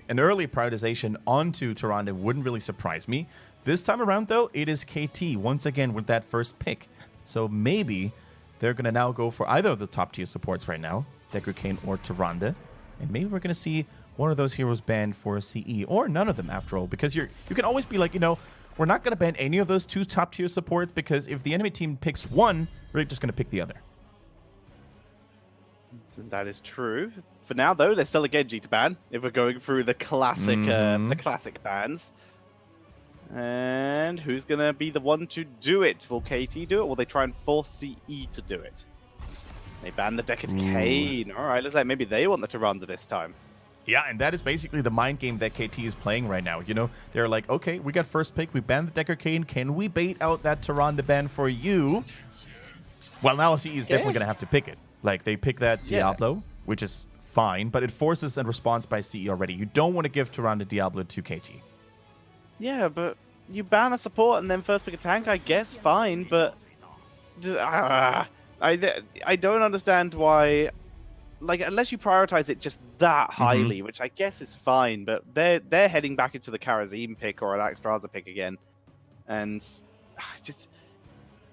An early prioritization onto Tyrande wouldn't really surprise me. This time around, though, it is KT once again with that first pick. So maybe they're going to now go for either of the top tier supports right now, Deku Kane or Tyrande. And maybe we're going to see one of those heroes banned for CE, or none of them after all, because you can always be like, we're not going to ban any of those 2 top tier supports, because if the enemy team picks one, we're just going to pick the other. That is true. For now, though, there's still a Genji to ban if we're going through the classic classic bans. And who's going to be the one to do it? Will KT do it, or will they try and force CE to do it? They ban the Deckard Kane. All right, looks like maybe they want the Tyrande this time. Yeah, and that is basically the mind game that KT is playing right now. They're like, okay, we got first pick, we banned the Deckard Kane. Can we bait out that Tyrande ban for you? Well, now CE is definitely going to have to pick it. Like, they pick that Diablo, which is fine, but it forces a response by CE already. You don't want to give Tyrande Diablo to KT. Yeah, but you ban a support and then first pick a tank, I guess, fine, but I don't understand why. Like, unless you prioritize it just that highly, which I guess is fine, but they're heading back into the Karazim pick or an Axtraza pick again, and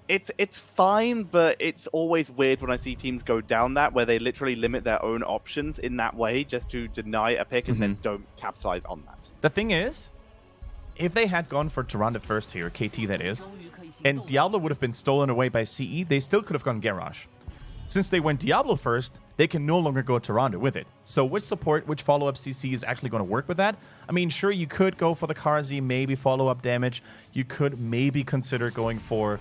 it's fine, but it's always weird when I see teams go down that, where they literally limit their own options in that way just to deny a pick and then don't capitalize on that. The thing is, if they had gone for Tyrande first here, KT that is, and Diablo would have been stolen away by CE, they still could have gone Garrosh. Since they went Diablo first, they can no longer go Tyrande with it. So which support, which follow-up CC is actually going to work with that? I mean, sure, you could go for the Karzi, maybe follow-up damage. You could maybe consider going for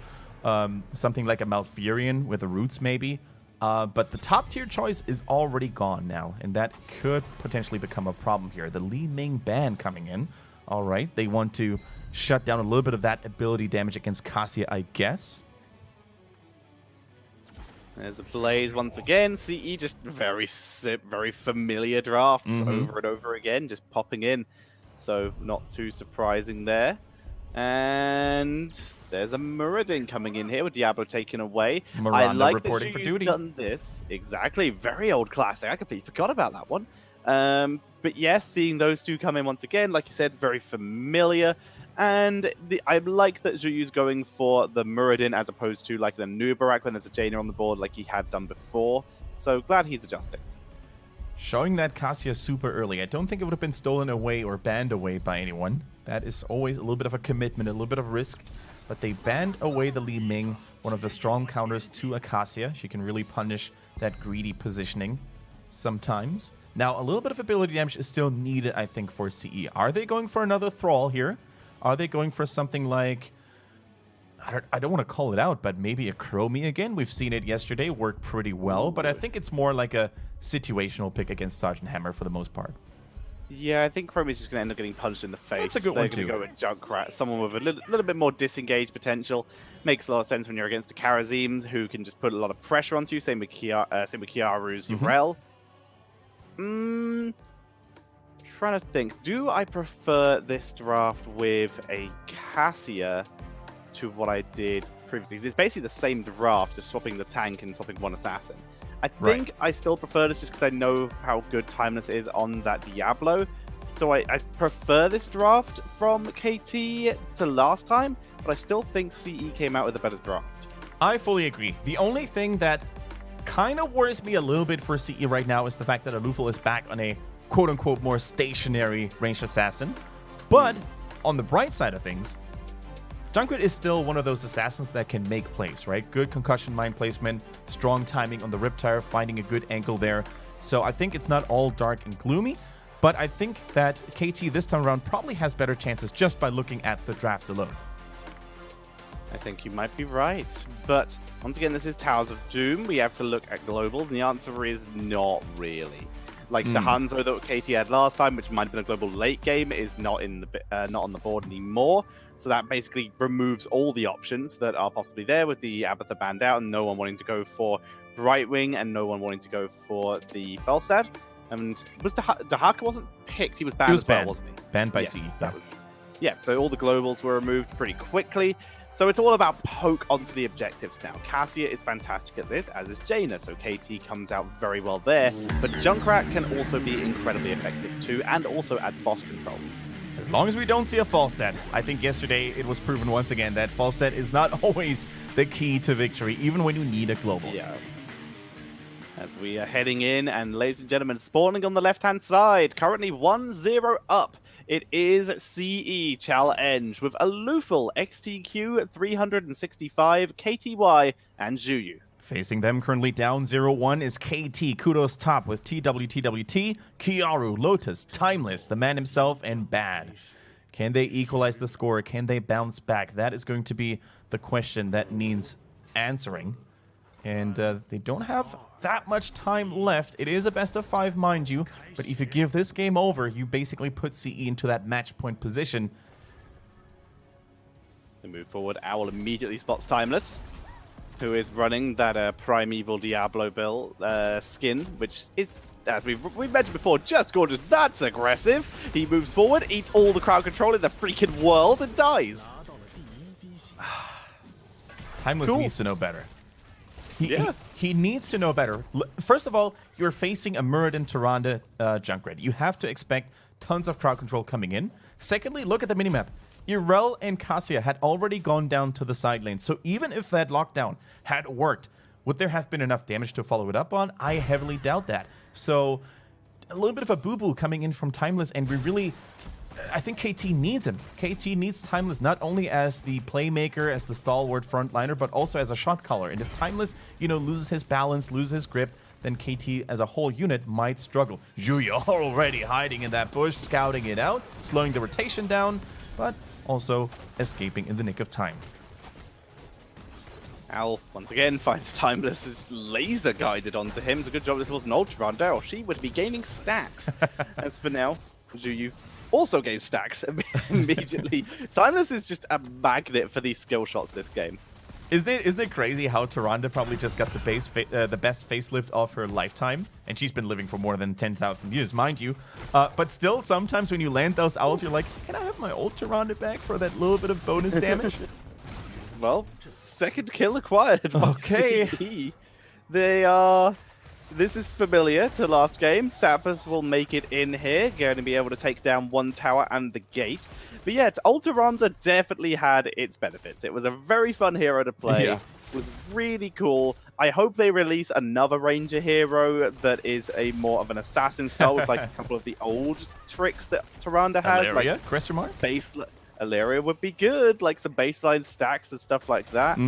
something like a Malfurion with the Roots, maybe. But the top-tier choice is already gone now, and that could potentially become a problem here. The Li Ming ban coming in. All right, they want to shut down a little bit of that ability damage against Cassia, I guess. There's a Blaze once again. CE just very familiar drafts over and over again, just popping in. So not too surprising there. And there's a Muradin coming in here with Diablo taken away. Miranda I like reporting that for duty. Done this. Exactly. Very old classic. I completely forgot about that one. But yes, seeing those two come in once again, like you said, very familiar. And I like that Zhuyu's going for the Muradin as opposed to like the Nubarak when there's a Jaina on the board like he had done before. So glad he's adjusting. Showing that Cassia super early. I don't think it would have been stolen away or banned away by anyone. That is always a little bit of a commitment, a little bit of risk. But they banned away the Li Ming, one of the strong counters to a Cassia. She can really punish that greedy positioning sometimes. Now, a little bit of ability damage is still needed, I think, for CE. Are they going for another Thrall here? Are they going for something like, I don't want to call it out, but maybe a Chromie again? We've seen it yesterday work pretty well, but I think it's more like a situational pick against Sergeant Hammer for the most part. Yeah, I think Chromie's just going to end up getting punched in the face. That's a good one, too. They're going to go with Junkrat, someone with a little bit more disengaged potential. Makes a lot of sense when you're against a Karazim who can just put a lot of pressure onto you. Same with Kiaru's Urel. Trying to think, do I prefer this draft with a Cassia to what I did previously? It's basically the same draft, just swapping the tank and swapping one assassin. I think I still prefer this just because I know how good Timeless is on that Diablo. So I prefer this draft from KT to last time, but I still think CE came out with a better draft. I fully agree. The only thing that kind of worries me a little bit for CE right now is the fact that Alufal is back on a quote-unquote more stationary ranged assassin. But on the bright side of things, Junkrat is still one of those assassins that can make plays, right? Good concussion mine placement, strong timing on the Riptire, finding a good angle there. So I think it's not all dark and gloomy, but I think that KT this time around probably has better chances just by looking at the drafts alone. I think you might be right. But once again, this is Towers of Doom. We have to look at globals, and the answer is not really. Like the Hanzo that KT had last time, which might have been a global late game, is not on the board anymore. So that basically removes all the options that are possibly there with the Abathur banned out and no one wanting to go for Brightwing and no one wanting to go for the Felstad. And was Dahaka wasn't picked, he was banned as well, wasn't he? Banned by CE. That was, yeah, so all the globals were removed pretty quickly. So it's all about poke onto the objectives now. Cassia is fantastic at this, as is Jaina, so KT comes out very well there. But Junkrat can also be incredibly effective too, and also adds boss control. As long as we don't see a Falstad. I think yesterday it was proven once again that Falstad is not always the key to victory, even when you need a global. Yeah. As we are heading in, and ladies and gentlemen, spawning on the left-hand side, currently 1-0 up. It is CE Challenge with Alufal, XTQ 365, KTY, and Juyu. Facing them currently down 0-1 is KT, Kudos top with TWTWT, Kiaru, Lotus, Timeless, the man himself, and Bad. Can they equalize the score? Can they bounce back? That is going to be the question that needs answering. And they don't have that much time left. It is a best of 5, mind you, but if you give this game over, you basically put CE into that match point position. They move forward. Owl immediately spots Timeless, who is running that Primeval Diablo build skin, which is, as we've mentioned before, just gorgeous. That's aggressive. He moves forward, eats all the crowd control in the freaking world, and dies. Timeless needs to know better. Yeah. He needs to know better. First of all, you're facing a Muradin Tyrande Junkrat. You have to expect tons of crowd control coming in. Secondly, look at the minimap. Irel and Cassia had already gone down to the side lane, so even if that lockdown had worked, would there have been enough damage to follow it up on? I heavily doubt that. So, a little bit of a boo-boo coming in from Timeless, and we really... I think KT needs him. KT needs Timeless not only as the playmaker, as the stalwart frontliner, but also as a shot caller. And if Timeless, loses his balance, loses his grip, then KT as a whole unit might struggle. Juyu already hiding in that bush, scouting it out, slowing the rotation down, but also escaping in the nick of time. Owl, once again, finds Timeless is laser guided onto him. It's a good job this wasn't Ultra Runner, or she would be gaining stacks. As for now, Juyu also gains stacks immediately. Timeless is just a magnet for these skill shots this game. Isn't it crazy how Tyrande probably just got the best facelift of her lifetime? And she's been living for more than 10,000 years, mind you. But still, sometimes when you land those owls, you're like, can I have my old Tyrande back for that little bit of bonus damage? Well, second kill acquired. Okay. CE. They are... This is familiar to last game. Sappers will make it in here, going to be able to take down one tower and the gate. But yet, Ultiranza definitely had its benefits. It was a very fun hero to play. Yeah. It was really cool. I hope they release another Ranger hero that is a more of an assassin style with like a couple of the old tricks that Tyrande had. Illyria? Like Question mark? Illyria would be good, like some baseline stacks and stuff like that.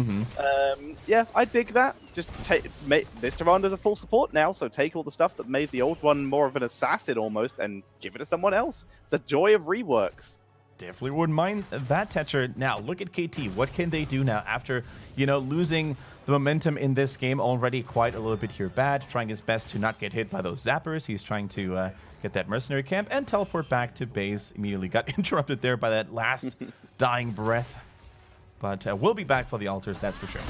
Yeah, I dig that. Just this Tyrande's a full support now, so take all the stuff that made the old one more of an assassin almost and give it to someone else. It's the joy of reworks. Definitely wouldn't mind that, Tetcher. Now, look at KT. What can they do now after, losing the momentum in this game already quite a little bit here? Bad, trying his best to not get hit by those zappers. He's trying to get that mercenary camp and teleport back to base. Immediately got interrupted there by that last dying breath. But we'll be back for the altars, that's for sure.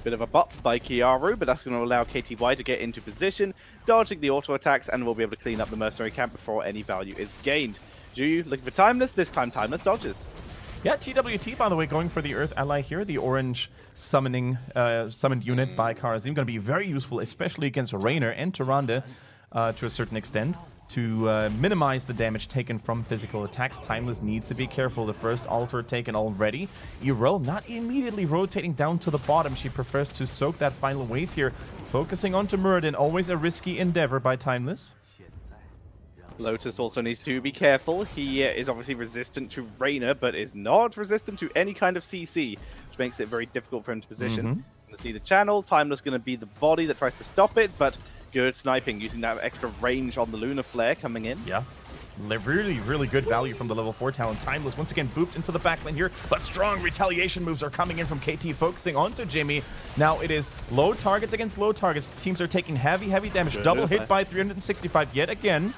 Bit of a bot by Kiaru, but that's going to allow KTY to get into position, dodging the auto attacks, and we'll be able to clean up the mercenary camp before any value is gained. Juyu looking for Timeless. This time Timeless dodges. Yeah, TWT, by the way, going for the Earth Ally here. The orange summoned unit by Karazim. Going to be very useful, especially against Raynor and Tyrande to a certain extent, to minimize the damage taken from physical attacks. Timeless needs to be careful. The first altar taken already. Irel not immediately rotating down to the bottom. She prefers to soak that final wave here. Focusing onto Muradin. Always a risky endeavor by Timeless. Lotus also needs to be careful. He is obviously resistant to Raynor, but is not resistant to any kind of CC, which makes it very difficult for him to position. To see the channel, Timeless going to be the body that tries to stop it, but good sniping using that extra range on the Lunar Flare coming in. Yeah. Really, really good value from the level 4 talent. Timeless once again booped into the backline here, but strong retaliation moves are coming in from KT, focusing onto Jimmy. Now it is low targets against low targets. Teams are taking heavy damage. Double hit by 365 yet again.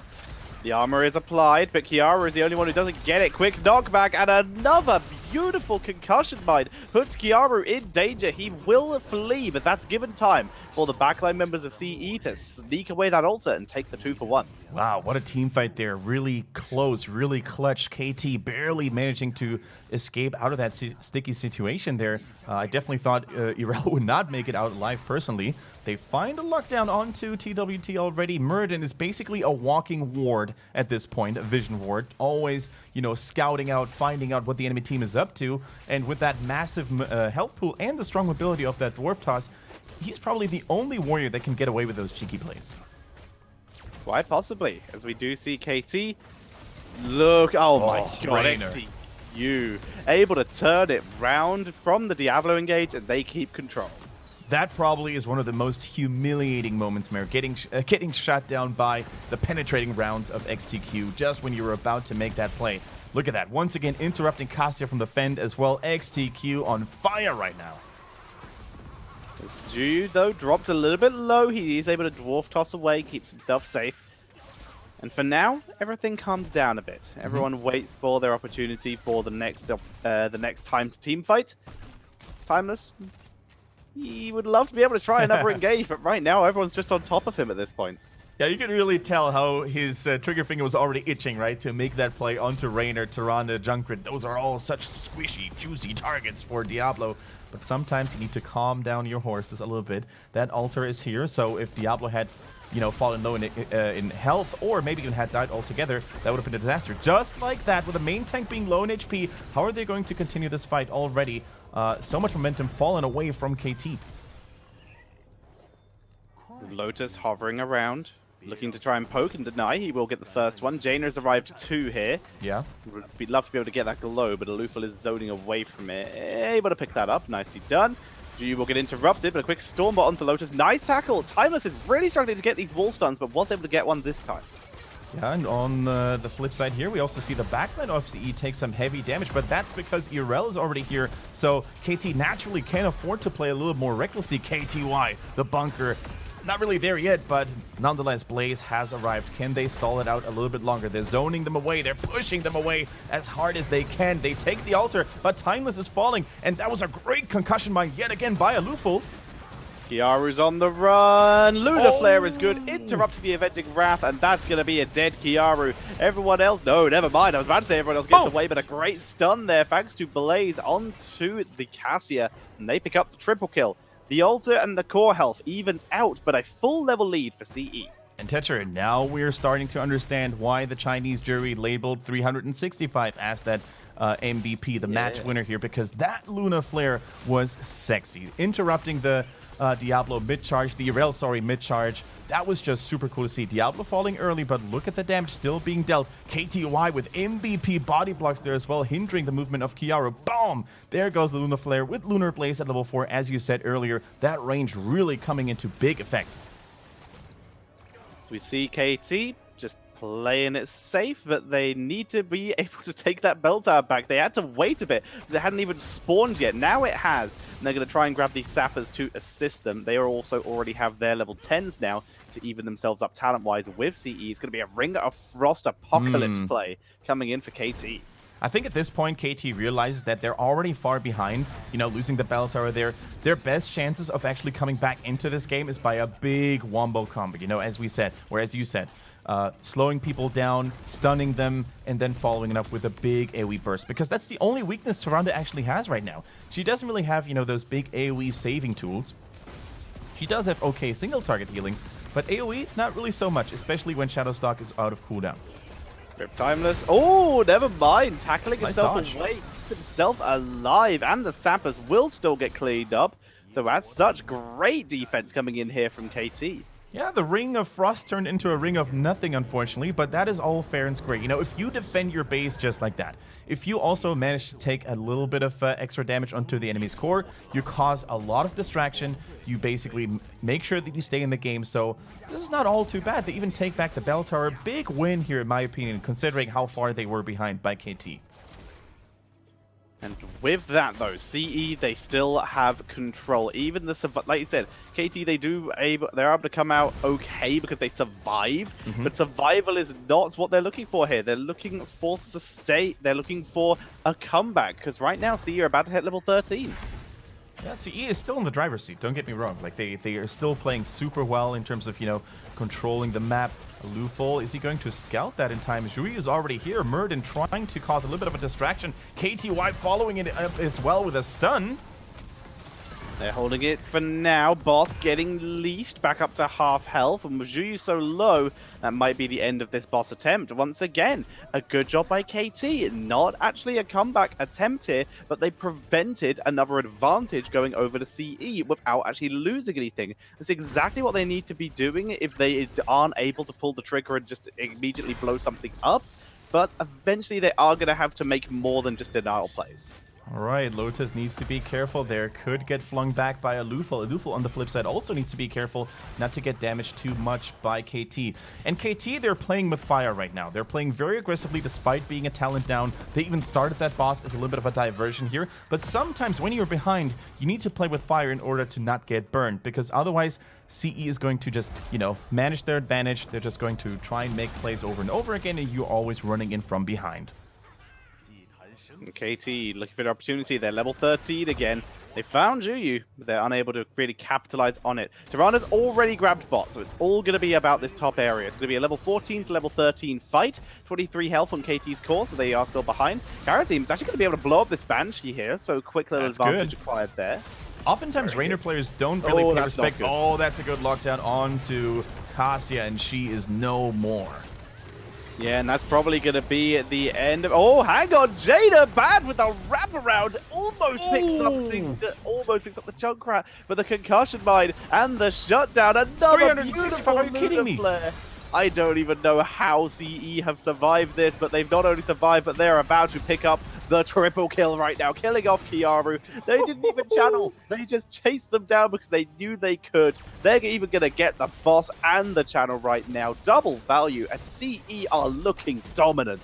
The armor is applied, but Kiara is the only one who doesn't get it. Quick knockback and another beautiful concussion mine puts Kiaru in danger. He will flee, but that's given time for the backline members of CE to sneak away that ulti and take the 2-for-1. Wow, what a team fight there. Really close, really clutch. KT barely managing to escape out of that sticky situation there. I definitely thought Irel would not make it out alive personally. They find a lockdown onto TWT already. Muradin is basically a walking ward at this point, a vision ward. Always, you know, scouting out, finding out what the enemy team is up to. And with that massive health pool and the strong mobility of that Dwarf Toss, he's probably the only warrior that can get away with those cheeky plays. Quite possibly, as we do see KT. Look, oh my god, Rainer. XTU able to turn it round from the Diablo engage, and they keep control. That probably is one of the most humiliating moments, Mayor, getting shot down by the penetrating rounds of XTQ just when you were about to make that play. Look at that, once again interrupting Cassia from the fend as well. XTQ on fire right now. Zhu, though, dropped a little bit low. He is able to dwarf toss away, keeps himself safe. And for now, everything calms down a bit. Everyone waits for their opportunity for the next timed team fight. Timeless, he would love to be able to try another engage, but right now everyone's just on top of him at this point. Yeah, you can really tell how his trigger finger was already itching, right, to make that play onto Rainer, Tyrande, Junkrat. Those are all such squishy, juicy targets for Diablo. But sometimes you need to calm down your horses a little bit. That altar is here, so if Diablo had, you know, fallen low in health, or maybe even had died altogether, that would have been a disaster. Just like that, with the main tank being low in HP, how are they going to continue this fight already? So much momentum fallen away from KT. Lotus hovering around, looking to try and poke and deny. He will get the first one. Jaina's arrived 2 here. Yeah. We'd love to be able to get that glow, but Alufal is zoning away from it. Able to pick that up. Nicely done. G will get interrupted, but a quick Stormbot onto Lotus. Nice tackle. Timeless is really struggling to get these wall stuns, but was able to get one this time. Yeah, and on the flip side here, we also see the backline of CE take some heavy damage, but that's because Irel is already here, so KT naturally can afford to play a little more recklessly. KTY, the bunker, not really there yet, but nonetheless, Blaze has arrived. Can they stall it out a little bit longer? They're zoning them away. They're pushing them away as hard as they can. They take the altar, but Timeless is falling, and that was a great concussion mine yet again by Alufal. Kiaru's on the run. Lunar Flare is good. Interrupting the Avenging Wrath, and that's going to be a dead Kiaru. Everyone else, no, never mind. I was about to say everyone else gets away, but a great stun there thanks to Blaze onto the Cassia, and they pick up the triple kill. The altar and the core health evens out, but a full level lead for CE. And Tetcher, now we're starting to understand why the Chinese jury labeled 365 as that MVP, the match winner here, because that Luna Flare was sexy. Interrupting the Diablo mid-charge, the Irel, mid-charge. That was just super cool to see. Diablo falling early, but look at the damage still being dealt. KTY with MVP body blocks there as well, hindering the movement of Kiaru. Boom! There goes the Lunar Flare with Lunar Blaze at level 4. As you said earlier, that range really coming into big effect. We see KT just playing it safe, but they need to be able to take that bell tower back. They had to wait a bit because it hadn't even spawned yet. Now it has, and they're going to try and grab these sappers to assist them. They are also already have their level 10s now to even themselves up talent-wise with CE. It's going to be a Ring of Frost Apocalypse play coming in for KT. I think at this point, KT realizes that they're already far behind, you know, losing the bell tower there. Their best chances of actually coming back into this game is by a big wombo combo, you know, as we said, or as you said. Slowing people down, stunning them, and then following it up with a big AoE burst. Because that's the only weakness Tyrande actually has right now. She doesn't really have, you know, those big AoE saving tools. She does have okay single target healing, but AoE, not really so much, especially when Shadowstalk is out of cooldown. Rip Timeless. Oh, never mind. Tackling Nice himself dodge. away. Keeps himself alive, and the sappers will still get cleaned up. So as such, great defense coming in here from KT. Yeah, the Ring of Frost turned into a Ring of Nothing, unfortunately, but that is all fair and square. You know, if you defend your base just like that, if you also manage to take a little bit of extra damage onto the enemy's core, you cause a lot of distraction. You basically make sure that you stay in the game, so this is not all too bad. They even take back the bell tower. Big win here, in my opinion, considering how far they were behind by KT. And with that, though, CE, they still have control. Even the, like you said, KT, they're able to come out okay because they survive. But survival is not what they're looking for here. They're looking for sustain. They're looking for a comeback because right now, CE are about to hit level 13. Yeah, CE is still in the driver's seat, don't get me wrong. Like, they are still playing super well in terms of, you know, controlling the map, Lufol, is he going to scout that in time? Zhuyu is already here. Murden trying to cause a little bit of a distraction. KTY following it up as well with a stun. They're holding it for now. Boss getting leashed back up to half health. And with Zhuyu so low, that might be the end of this boss attempt. Once again, a good job by KT. Not actually a comeback attempt here, but they prevented another advantage going over to CE without actually losing anything. That's exactly what they need to be doing if they aren't able to pull the trigger and just immediately blow something up. But eventually they are going to have to make more than just denial plays. All right, Lotus needs to be careful there. Could get flung back by Lufol. Lufol on the flip side also needs to be careful not to get damaged too much by KT. And KT, they're playing with fire right now. They're playing very aggressively despite being a talent down. They even started that boss as a little bit of a diversion here. But sometimes when you're behind, you need to play with fire in order to not get burned. Because otherwise, CE is going to just, manage their advantage. They're just going to try and make plays over and over again, and you're always running in from behind. KT looking for the opportunity. They're level 13 again. They found Zhuyu, but they're unable to really capitalize on it. Tirana's already grabbed bot, so it's all going to be about this top area. It's going to be a level 14 to level 13 fight. 23 health on KT's core, so they are still behind. Karazim is actually going to be able to blow up this Banshee here, so quick little advantage acquired there. Oftentimes, Rainer players don't really pay respect. Oh, that's a good lockdown onto Cassia, and she is no more. Yeah, and that's probably going to be at the end of... Oh, hang on. Jada bad with a wraparound. Almost picks up the Junkrat. But the concussion mine and the shutdown. Another beautiful Are you kidding me? Flare. I don't even know how CE have survived this, but they've not only survived, but they're about to pick up the triple kill right now, killing off Kiaru. They didn't even channel. They just chased them down because they knew they could. They're even going to get the boss and the channel right now. Double value, and CE are looking dominant.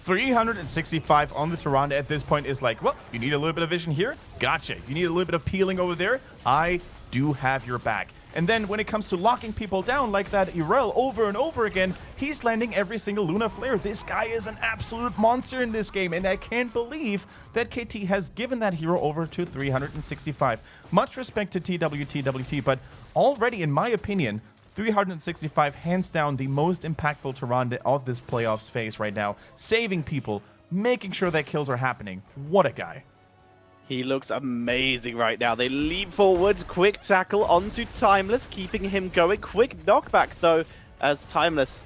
365 on the Tyrande at this point is like, well, you need a little bit of vision here? Gotcha. You need a little bit of peeling over there? I do have your back. And then when it comes to locking people down like that Irel over and over again, he's landing every single Luna Flare. This guy is an absolute monster in this game, and I can't believe that KT has given that hero over to 365. Much respect to TWT, but already, in my opinion, 365 hands down the most impactful Tyrande of this playoffs phase right now, saving people, making sure that kills are happening. What a guy. He looks amazing right now. They leap forward, quick tackle onto Timeless, keeping him going. Quick knockback, though, as Timeless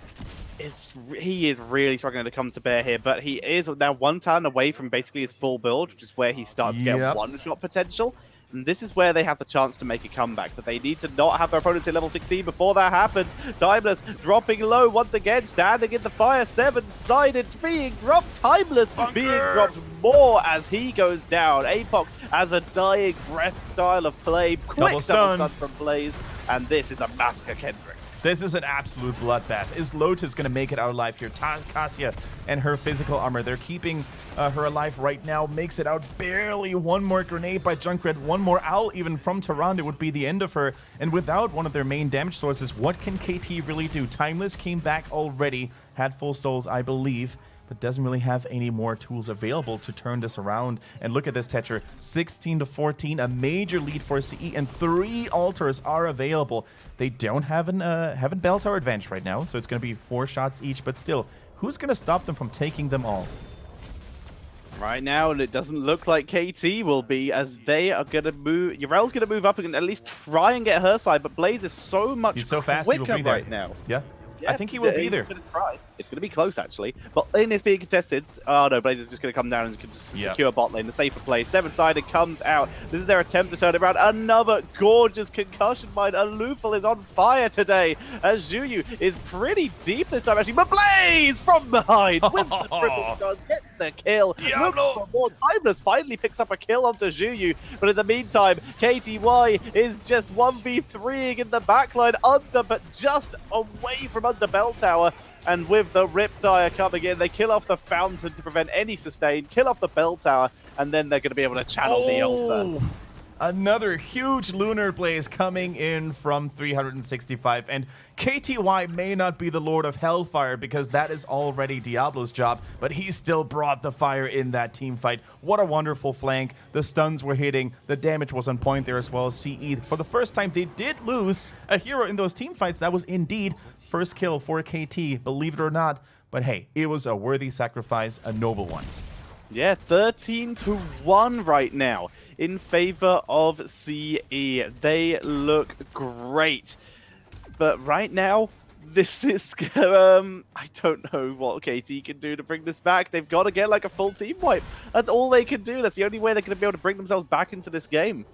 he is really struggling to come to bear here, but he is now one talent away from basically his full build, which is where he starts to get one-shot potential. And this is where they have the chance to make a comeback, but they need to not have their opponents at level 16 before that happens. Timeless dropping low once again, standing in the fire, seven-sided, being dropped. Timeless being dropped more as he goes down. Apoc as a dying breath style of play. Quick double stun from Blaze, and this is a massacre, Kendrick. This is an absolute bloodbath. Is Lotus going to make it out alive here? Cassia and her physical armor, they're keeping her alive right now. Makes it out barely. One more grenade by Junkrat, one more owl even from Tyrande would be the end of her. And without one of their main damage sources, what can KT really do? Timeless came back already, had full souls, I believe, but doesn't really have any more tools available to turn this around. And look at this, Tetcher. 16-14, a major lead for CE, and 3 altars are available. They don't have an bell tower advantage right now, so it's going to be 4 shots each, but still, who's going to stop them from taking them all? Right now, and it doesn't look like KT will be, as they are going to move. Urel's going to move up and at least try and get her side, but Blaze is so much He's so fast, quicker he will be there right now. Yeah. I think he will be there. It's going to be close, actually. But in this being contested, oh no, Blaze is just going to come down and just secure bot lane, the safer play. Seven-sided comes out. This is their attempt to turn it around. Another gorgeous concussion mine. Alufal is on fire today, as Zhuyu is pretty deep this time, actually. But Blaze from behind with the triple stun gets the kill. Looks for more. Timeless finally picks up a kill onto Zhuyu. But in the meantime, KTY is just 1v3ing in the backline under, but just away from under bell tower. And with the Riptire coming in, they kill off the fountain to prevent any sustain, kill off the bell tower, and then they're going to be able to channel the altar. Another huge lunar blaze coming in from 365, and KTY may not be the Lord of Hellfire because that is already Diablo's job, but he still brought the fire in that team fight. What a wonderful flank. The stuns were hitting, the damage was on point there as well as CE. For the first time, they did lose a hero in those team fights. That was indeed first kill for KT, believe it or not. But hey, it was a worthy sacrifice, a noble one. Yeah, 13-1 right now in favor of CE. They look great. But right now, this is... I don't know what KT can do to bring this back. They've got to get like a full team wipe. That's all they can do. That's the only way they're going to be able to bring themselves back into this game.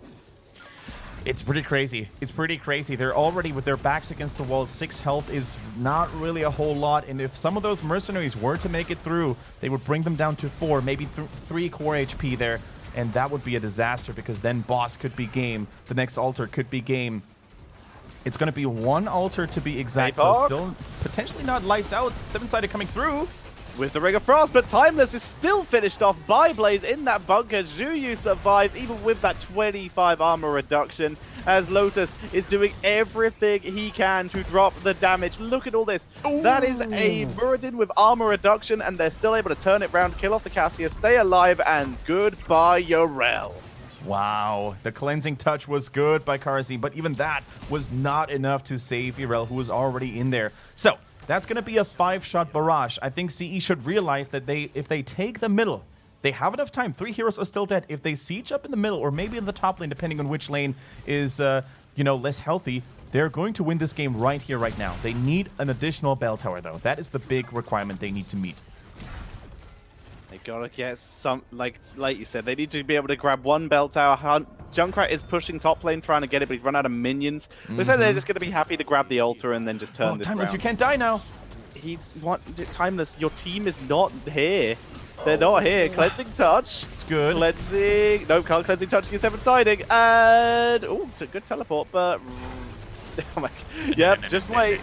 It's pretty crazy. It's pretty crazy. They're already with their backs against the wall. 6 health is not really a whole lot. And if some of those mercenaries were to make it through, they would bring them down to 4, maybe 3 core HP there. And that would be a disaster because then boss could be game. The next altar could be game. It's going to be 1 altar to be exact. So still potentially not lights out. 7-sided coming through. With the Ring of Frost, but Timeless is still finished off by Blaze in that bunker. Zhuyu survives, even with that 25 armor reduction, as Lotus is doing everything he can to drop the damage. Look at all this. Ooh. That is a Muradin with armor reduction, and they're still able to turn it around, kill off the Cassius, stay alive, and goodbye, Yorel. Wow, the cleansing touch was good by Karazim, but even that was not enough to save Yorel, who was already in there. So, that's going to be a 5-shot barrage. I think CE should realize that if they take the middle, they have enough time. 3 heroes are still dead. If they siege up in the middle or maybe in the top lane, depending on which lane is, less healthy, they're going to win this game right here, right now. They need an additional bell tower, though. That is the big requirement they need to meet. They gotta get some, like you said, they need to be able to grab 1 bell tower. Junkrat is pushing top lane, trying to get it, but he's run out of minions. Looks like they're just gonna be happy to grab the altar and then just turn this Timeless, around. you can't die now. Timeless, your team is not here. They're not here. Cleansing touch. It's good. Cleansing. No, can't cleansing touch. You're 7-siding. And it's a good teleport, but oh my. Yep, just wait.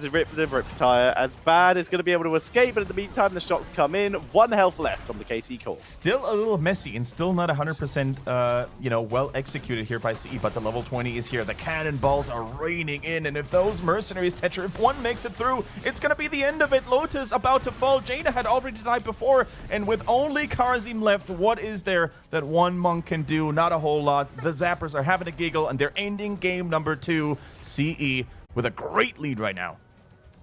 The rip tire as bad is going to be able to escape, but in the meantime the shots come in. 1 health left on the KT core. Still a little messy and still not 100% well executed here by CE, but the level 20 is here. The cannonballs are raining in, and if those mercenaries, Tetra, if one makes it through, it's going to be the end of it. Lotus about to fall. Jaina had already died before, and with only Karazim left, what is there that one monk can do? Not a whole lot. The Zappers are having a giggle, and they're ending game number 2. CE with a great lead right now.